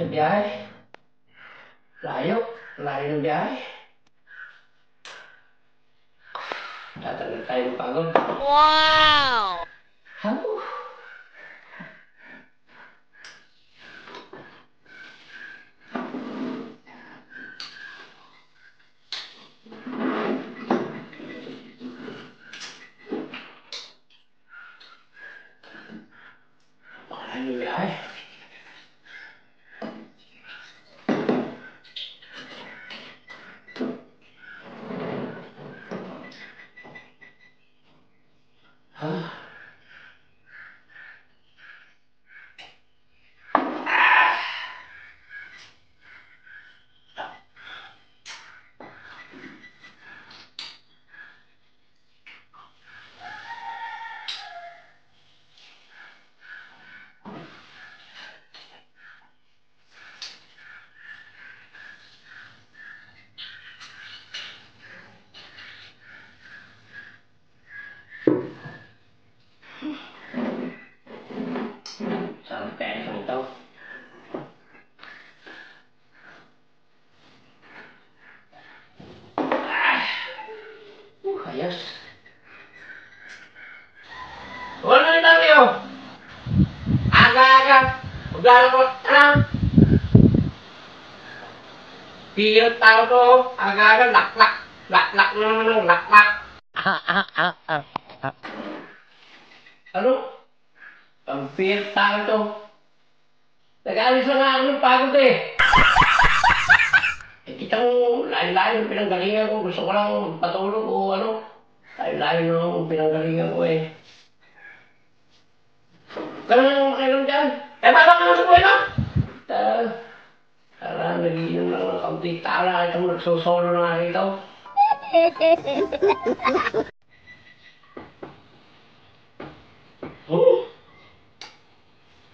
sa biyahe. Layo. Layo ng biyahe. Tatagal tayo ng pagod. Wow! Halo. Layo ng biyahe. Sarap kaya isang ito. Ayos. Wala na lang kayo. Aga-aga. Maglalaro ka. Piyot tao to. Aga-aga. Laklak. Laklak na naman. Laklak. Ano? Ang piyot tao to. Nag-aalis na nga ako ng pagod eh. Kita mo, layo-layo yung pinanggalingan ko. Gusto ko lang patulog o ano. Layo-layo yung pinanggalingan ko eh. Ganun ang makilang dyan. Paano ka nasa buhay na? Nagiinom lang ng kaunti tala. Kita mo nagsusolo na nga rito.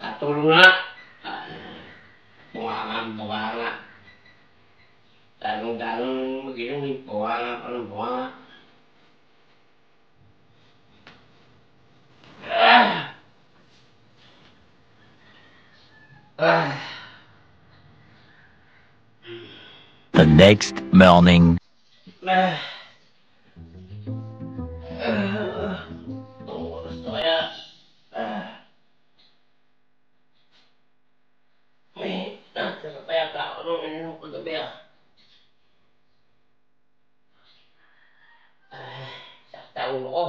Tatulong na. Buwanga. Talong-talong mag-inom eh. Buwanga pa ng buwanga. The next morning. Gusto kaya. May natira pa yata ako nung ininom ko gabi ah. Sakta ulo ko.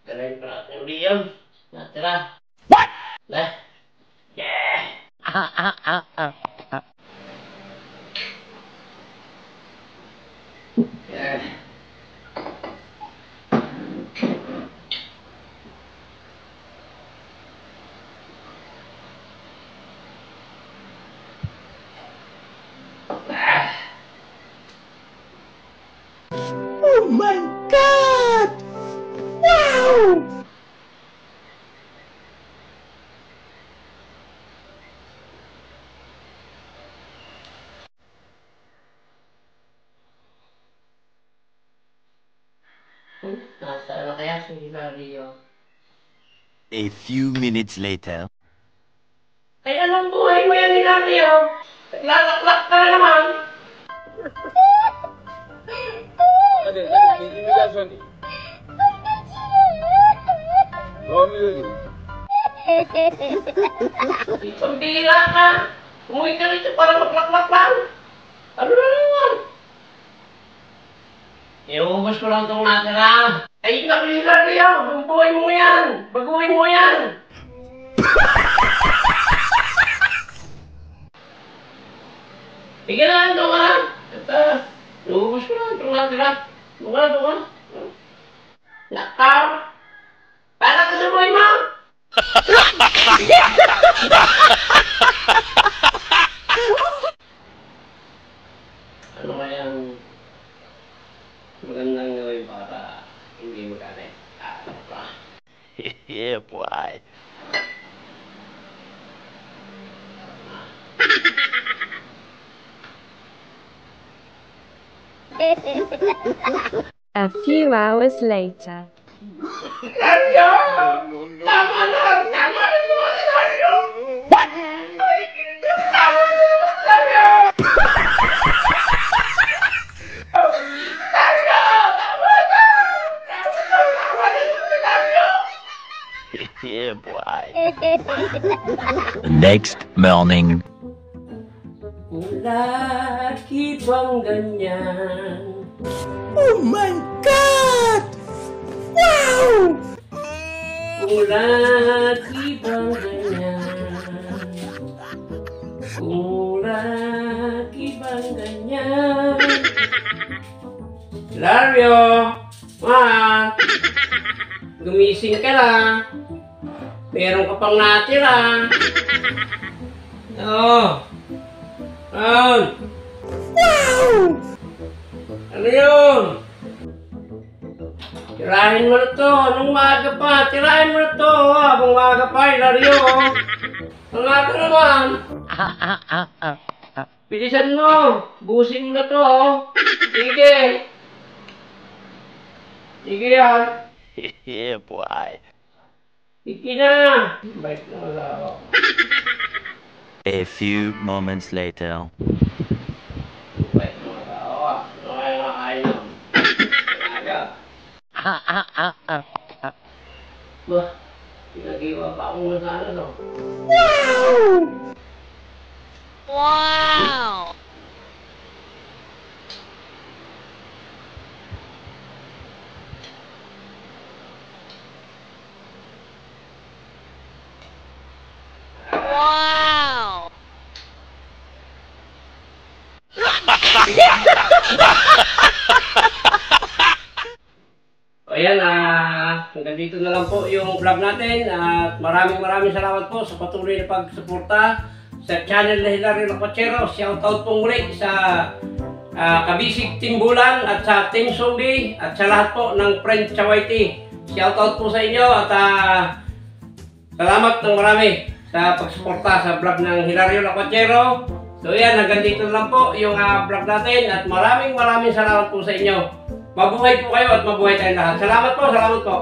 Galayin pa natin yung Liam. Natira. What? Yeah! Yeah. Oh my God! Wow! Nasaan na kaya si Hilario? A few minutes later. Ay, anong buhay mo yan, Hilario? Naglalak-lak ka na naman. Pambira ka. Umuwi ka rito para maglak-lak lang. Ano na naman? Iubos ko lang itong natira. Ay, Hilario! Ang buhay mo yan! Baguhin mo yan! Sige na, doon ka na. Iubos ko lang itong natira. Doon ka. Nakar! Para ka sa buhay mo! Ano kayang magandang gawin para hindi magalit? Ano ka? Yeah, boy. A few hours later. Hilario! Tama na! Tama na! Hilario! What? Ay, Yeah, boy. The next morning. Lagi bang ganyan? Oh my God! Wow! Kung lagi bang ganyan? Kung lagi bang ganyan? Hilario! Mahal! Gumising ka na. Meron ka pang natira. Oo. Wow! Ano yun? Tirahin mo na to. Anong maaga pa? Tirahin mo na to. Habang maaga pa, Hilario. Ang aga naman. Bilisan mo. Busin mo na to. Sige. Sige yan. Yeah, boy. Sige na. Bait na wala ako. A few moments later. Bait na wala ako. Ano kaya nakain mo? Aga. Bah, pinagiwa pa akong masana to. Wow! Wow! So ayan, hanggang dito na lang po yung vlog natin at maraming salamat po sa patuloy na pagsuporta sa channel na Hilario Lacuachero. Shoutout po muli sa Kabisig Timbulan at sa Team Zombie at sa lahat po ng Friend Chawaiti. Shoutout po sa inyo at salamat ng marami sa pagsuporta sa vlog ng Hilario Lacuachero. So yan, hanggang dito na lang po yung vlog natin at maraming salamat po sa inyo. Mabuhay po kayo at mabuhay tayong lahat. Salamat po, salamat po.